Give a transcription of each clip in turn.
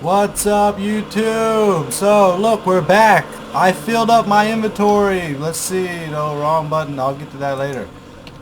What's up, YouTube? So, look, we're back. I filled up my inventory. Let's see. No, wrong button. I'll get to that later.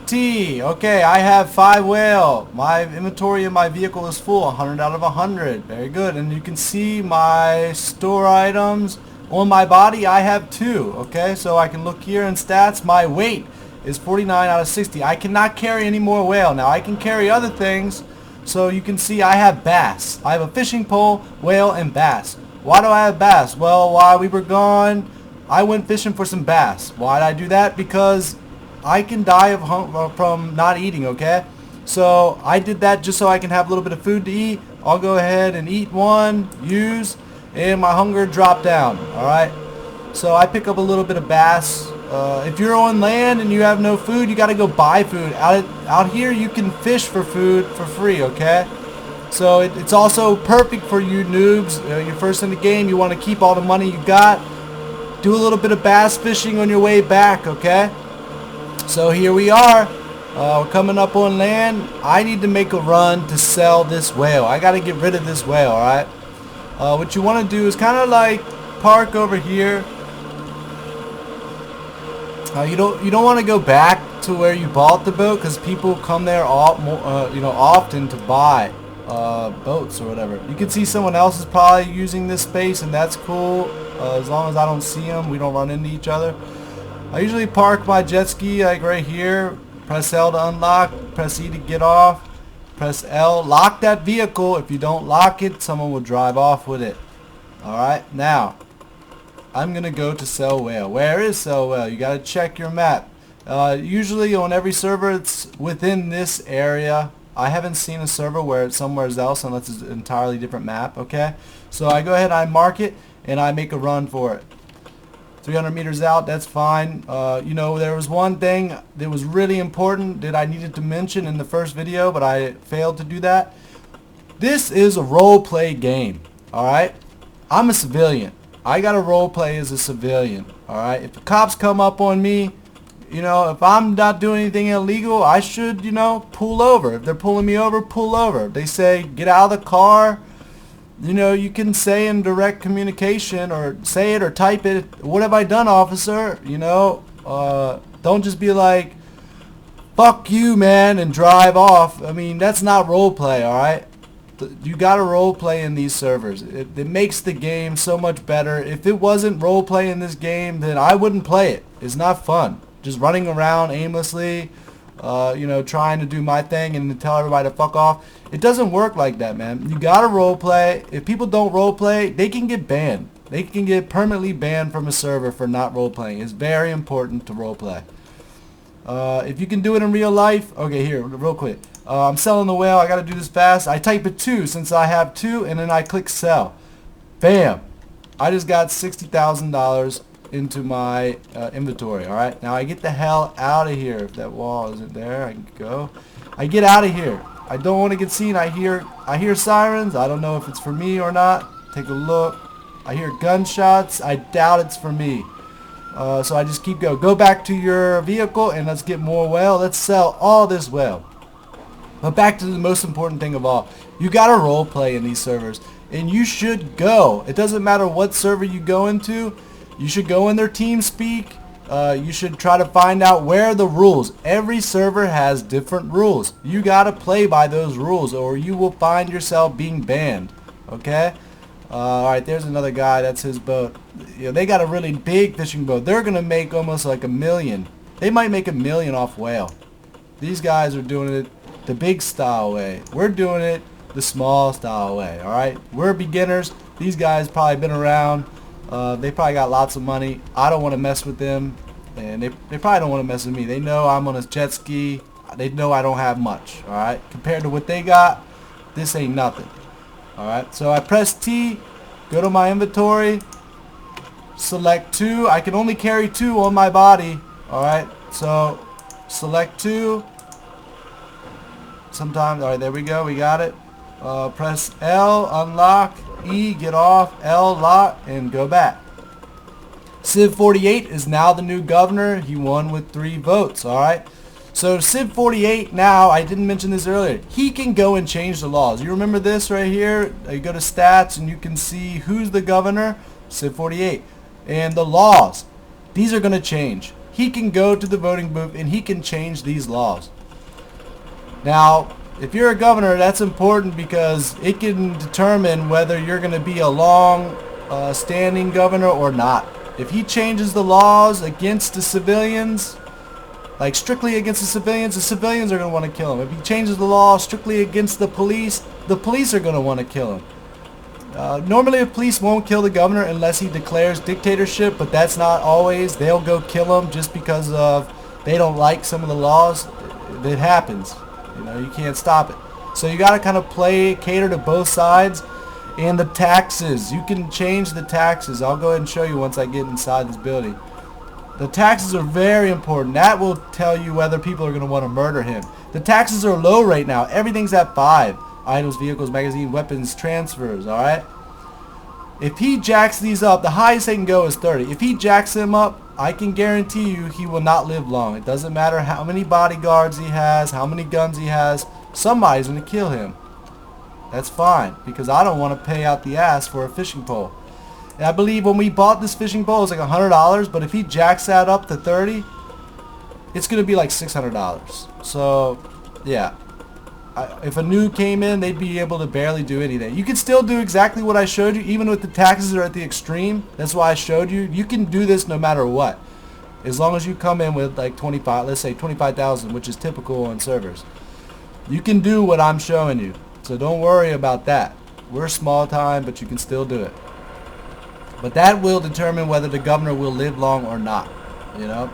T. Okay, I have 5 whale. My inventory in my vehicle is full. 100 out of 100. Very good. And you can see my store items on my body. I have 2. Okay, so I can look here in stats. My weight is 49 out of 60. I cannot carry any more whale. Now, I can carry other things. So you can see I have bass. I have a fishing pole, whale, and bass. Why do I have bass? Well, while we were gone, I went fishing for some bass. Why did I do that? Because I can die of from not eating, okay? So I did that just so I can have a little bit of food to eat. I'll go ahead and eat one, use, and my hunger dropped down, alright? So I pick up a little bit of bass. If you're on land and you have no food, you gotta go buy food. Out here you can fish for food for free, okay? So it's also perfect for you noobs. You're first in the game, you want to keep all the money you got. Do a little bit of bass fishing on your way back, okay? So here we are. We're coming up on land. I need to make a run to sell this whale. I gotta get rid of this whale, alright? What you want to do is kind of like park over here. You don't want to go back to where you bought the boat because people come there often to buy boats or whatever. You can see someone else is probably using this space, and that's cool. As long as I don't see them, we don't run into each other. I usually park my jet ski like right here. Press L to unlock. Press E to get off. Press L. Lock that vehicle. If you don't lock it, someone will drive off with it. Alright, now I'm gonna go to sell whale. Where is sell whale? You gotta check your map. Usually on every server it's within this area. I haven't seen a server where it's somewhere else unless it's an entirely different map, okay? So I go ahead, I mark it, and I make a run for it. 300 meters out, that's fine. You know, there was one thing that was really important that I needed to mention in the first video, but I failed to do that. This is a role play game, alright? I'm a civilian. I gotta role play as a civilian, alright? If the cops come up on me, you know, if I'm not doing anything illegal, I should, you know, pull over. If they're pulling me over, pull over. If they say, get out of the car, you know, you can say in direct communication, or say it or type it, what have I done, officer? You know, don't just be like, fuck you, man, and drive off. I mean, that's not role play, alright? You gotta role play in these servers. It makes the game so much better. If it wasn't role play in this game, then I wouldn't play it. It's not fun. Just running around aimlessly, you know, trying to do my thing and tell everybody to fuck off. It doesn't work like that, man. You gotta role play. If people don't role play, they can get banned. They can get permanently banned from a server for not role playing. It's very important to role play. If you can do it in real life, okay, here, real quick. I'm selling the whale. I gotta do this fast. I type it 2 since I have 2, and then I click sell. Bam! I just got $60,000 into my inventory. All right, now I get the hell out of here. If that wall isn't there, I can go. I get out of here. I don't want to get seen. I hear sirens. I don't know if it's for me or not. Take a look. I hear gunshots. I doubt it's for me. So I just keep going. Go back to your vehicle and let's get more whale. Let's sell all this whale. But back to the most important thing of all. You gotta role play in these servers. And you should go. It doesn't matter what server you go into. You should go in their team speak. You should try to find out where are the rules. Every server has different rules. You gotta play by those rules or you will find yourself being banned. Okay? Alright, there's another guy. That's his boat. You know, they got a really big fishing boat. They're gonna make almost like $1 million. They might make $1 million off whale. These guys are doing it the big style way. We're doing it the small style way. Alright? We're beginners. These guys probably been around. They probably got lots of money. I don't want to mess with them. And they probably don't want to mess with me. They know I'm on a jet ski. They know I don't have much. Alright? Compared to what they got, this ain't nothing. Alright? So I press T. Go to my inventory. Select 2. I can only carry 2 on my body. Alright? So select 2. Sometimes, alright, there we go, we got it. Press L, unlock, E, get off, L, lock, and go back. Civ 48 is now the new governor. He won with 3 votes, alright? So Civ 48 now, I didn't mention this earlier, he can go and change the laws. You remember this right here? You go to stats and you can see who's the governor, Civ 48. And the laws, these are going to change. He can go to the voting booth and he can change these laws. Now, if you're a governor, that's important because it can determine whether you're going to be a long standing governor or not. If he changes the laws against the civilians, like strictly against the civilians are going to want to kill him. If he changes the law strictly against the police are going to want to kill him. Normally the police won't kill the governor unless he declares dictatorship, but that's not always. They'll go kill him just because of they don't like some of the laws. It happens. You know, you can't stop it. So you got to kind of cater to both sides. And the taxes, you can change the taxes. I'll go ahead and show you once I get inside this building. The taxes are very important. That will tell you whether people are going to want to murder him. The taxes are low right now. Everything's at 5. Items, vehicles, magazine, weapons, transfers, alright? If he jacks these up, the highest they can go is 30. If he jacks them up, I can guarantee you he will not live long. It doesn't matter how many bodyguards he has, how many guns he has. Somebody's going to kill him. That's fine, because I don't want to pay out the ass for a fishing pole. And I believe when we bought this fishing pole, it was like $100, but if he jacks that up to 30, it's going to be like $600. So, yeah. If a new came in, they'd be able to barely do anything. You can still do exactly what I showed you, even with the taxes are at the extreme. That's why I showed you. You can do this no matter what. As long as you come in with like 25, let's say 25,000, which is typical on servers. You can do what I'm showing you. So don't worry about that. We're small time, but you can still do it. But that will determine whether the governor will live long or not. You know?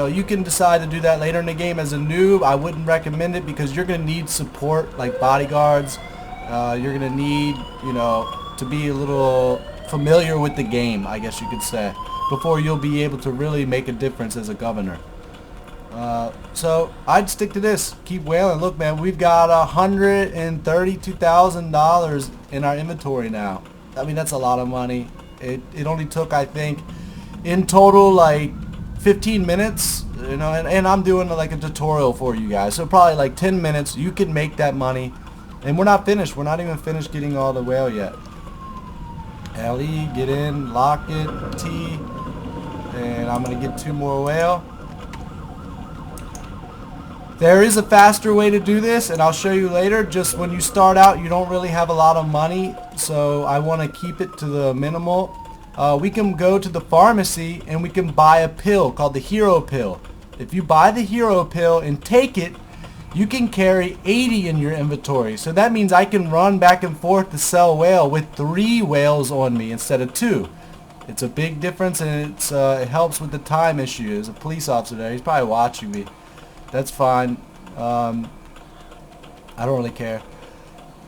You can decide to do that later in the game. As a noob, I wouldn't recommend it because you're going to need support like bodyguards. You're going to need, to be a little familiar with the game, I guess you could say, before you'll be able to really make a difference as a governor. So I'd stick to this. Keep whaling. Look, man, we've got $132,000 in our inventory now. I mean, that's a lot of money. It only took, I think, in total, like 15 minutes, and I'm doing like a tutorial for you guys. So probably like 10 minutes, you can make that money. And we're not finished. We're not even finished getting all the whale yet. LE, get in, lock it, T, and I'm going to get 2 more whale. There is a faster way to do this, and I'll show you later. Just when you start out, you don't really have a lot of money, so I want to keep it to the minimal. We can go to the pharmacy and we can buy a pill called the hero pill. If you buy the hero pill and take it, you can carry 80 in your inventory. So that means I can run back and forth to sell whale with 3 whales on me instead of 2. It's a big difference, and it helps with the time issue. There's a police officer there. He's probably watching me. That's fine. I don't really care.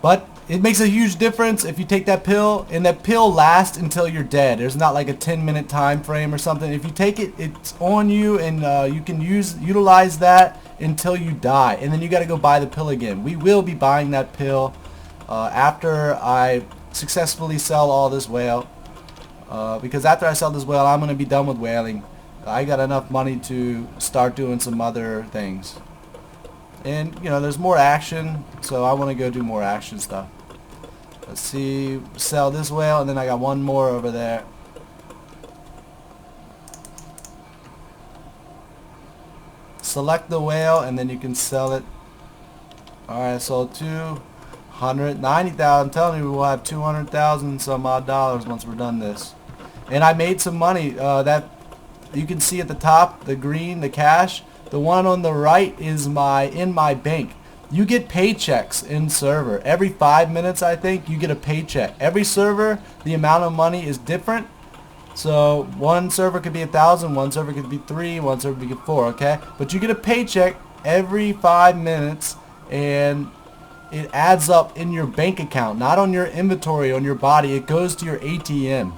But it makes a huge difference if you take that pill, and that pill lasts until you're dead. There's not like a 10-minute time frame or something. If you take it, it's on you, and you can utilize that until you die. And then you got to go buy the pill again. We will be buying that pill after I successfully sell all this whale. Because after I sell this whale, I'm going to be done with whaling. I got enough money to start doing some other things. And, there's more action, so I want to go do more action stuff. Let's see, sell this whale, and then I got 1 more over there. Select the whale, and then you can sell it. Alright, I sold 290,000. I'm telling you, we'll have 200,000 some odd dollars once we're done this. And I made some money. That you can see at the top, the green, the cash. The one on the right is in my bank. You get paychecks in server. Every 5 minutes, I think, you get a paycheck. Every server, the amount of money is different. So one server could be 1,000, one server could be 3, one server could be 4, okay? But you get a paycheck every 5 minutes, and it adds up in your bank account, not on your inventory, on your body. It goes to your ATM.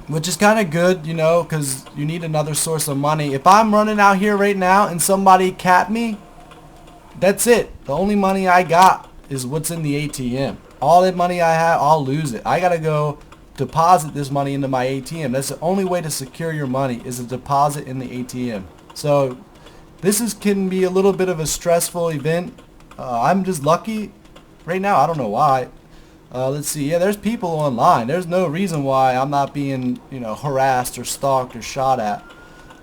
Which is kind of good, because you need another source of money. If I'm running out here right now and somebody capped me, that's it. The only money I got is what's in the ATM. All that money I have, I'll lose it. I got to go deposit this money into my ATM. That's the only way to secure your money, is a deposit in the ATM. So this can be a little bit of a stressful event. I'm just lucky right now. I don't know why. Let's see. Yeah, there's people online. There's no reason why I'm not being, harassed or stalked or shot at.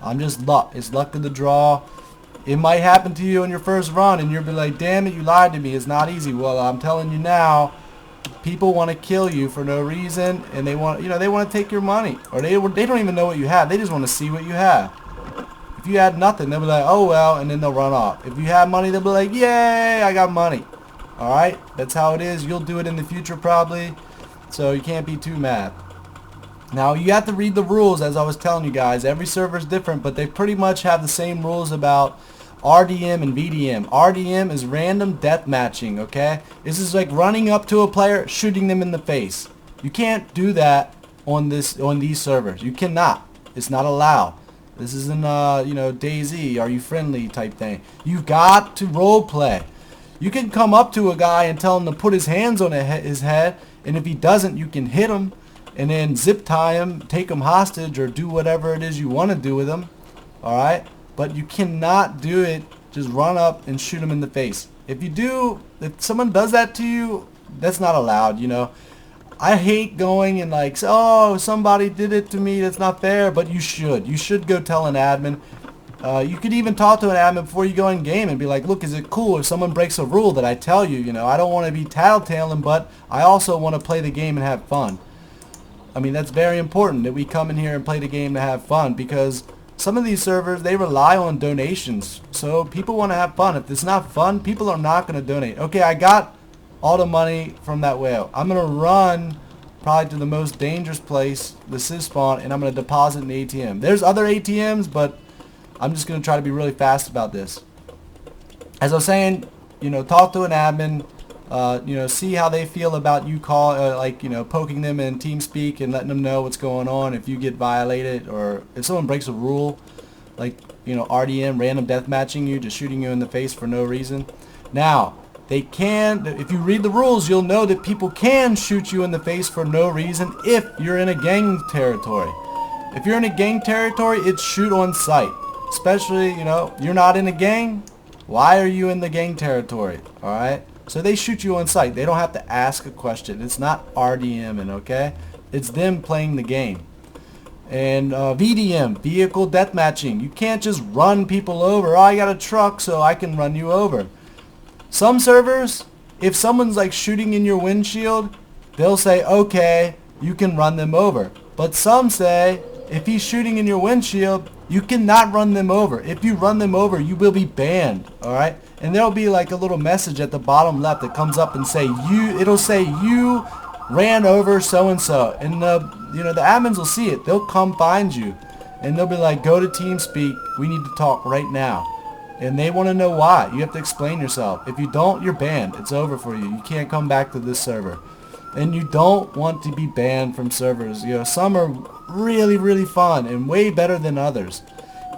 I'm just luck. It's luck of the draw. It might happen to you in your first run, and you'll be like, damn it, you lied to me. It's not easy. Well, I'm telling you now, people want to kill you for no reason, and they want to take your money, or they don't even know what you have. They just want to see what you have. If you had nothing, they'll be like, oh well, and then they'll run off. If you have money, they'll be like, yay, I got money. All right, that's how it is. You'll do it in the future probably, so you can't be too mad. Now, you have to read the rules, as I was telling you guys. Every server is different, but they pretty much have the same rules about RDM and VDM. RDM is random death matching, okay? This is like running up to a player, shooting them in the face. You can't do that on these servers. You cannot. It's not allowed. This isn't DayZ, are you friendly type thing. You've got to role play. You can come up to a guy and tell him to put his hands on his head, and if he doesn't, you can hit him and then zip tie him, take him hostage, or do whatever it is you want to do with him. Alright? But you cannot do it, just run up and shoot him in the face. If someone does that to you, that's not allowed, I hate going and like, oh, somebody did it to me, that's not fair, but you should. You should go tell an admin. You could even talk to an admin before you go in game and be like, look, is it cool if someone breaks a rule that I tell you, I don't want to be tattletaling, but I also want to play the game and have fun. I mean, that's very important that we come in here and play the game to have fun, because some of these servers, they rely on donations. So people want to have fun. If it's not fun, people are not going to donate. Okay, I got all the money from that whale. I'm going to run probably to the most dangerous place, the civ spawn, and I'm going to deposit in the ATM. There's other ATMs, but I'm just going to try to be really fast about this. As I was saying, talk to an admin. See how they feel about you poking them in TeamSpeak and letting them know what's going on if you get violated, or if someone breaks a rule, like, RDM, random death matching you, just shooting you in the face for no reason. Now, if you read the rules, you'll know that people can shoot you in the face for no reason if you're in a gang territory. If you're in a gang territory, it's shoot on sight. Especially, you're not in a gang. Why are you in the gang territory? Alright? So they shoot you on sight. They don't have to ask a question. It's not RDMing, okay? It's them playing the game. And VDM, vehicle death matching. You can't just run people over. Oh, I got a truck, so I can run you over. Some servers, if someone's like shooting in your windshield, they'll say, okay, you can run them over. But some say, if he's shooting in your windshield, you cannot run them over. If you run them over, you will be banned. Alright? And there'll be like a little message at the bottom left that comes up and it'll say you ran over so and so. And the admins will see it. They'll come find you. And they'll be like, go to TeamSpeak. We need to talk right now. And they want to know why. You have to explain yourself. If you don't, you're banned. It's over for you. You can't come back to this server. And you don't want to be banned from servers. Some are really, really fun and way better than others.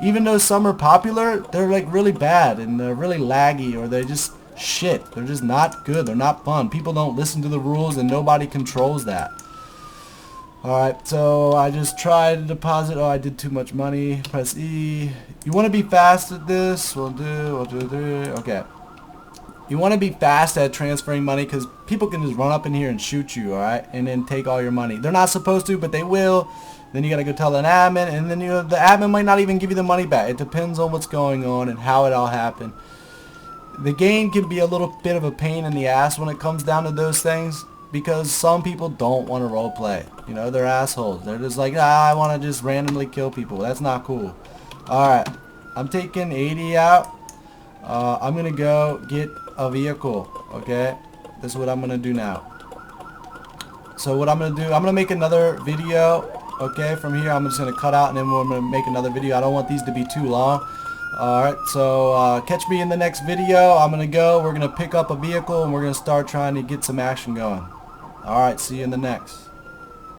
Even though some are popular, they're like really bad and they're really laggy, or they're just shit. They're just not good. They're not fun. People don't listen to the rules and nobody controls that. Alright, so I just tried to deposit. Oh, I did too much money. Press E. You want to be fast at this? We'll do 3. Okay. You want to be fast at transferring money, because people can just run up in here and shoot you, alright? And then take all your money. They're not supposed to, but they will. Then you got to go tell an admin, and then the admin might not even give you the money back. It depends on what's going on and how it all happened. The game can be a little bit of a pain in the ass when it comes down to those things, because some people don't want to roleplay. They're assholes. They're just like, I want to just randomly kill people. That's not cool. Alright, I'm taking 80 out. I'm going to go get a vehicle, okay? This is what I'm going to do now. So what I'm going to do, I'm going to make another video, okay? From here, I'm just going to cut out, and then we're going to make another video. I don't want these to be too long. Alright, so catch me in the next video. I'm going to go. We're going to pick up a vehicle, and we're going to start trying to get some action going. Alright, see you in the next.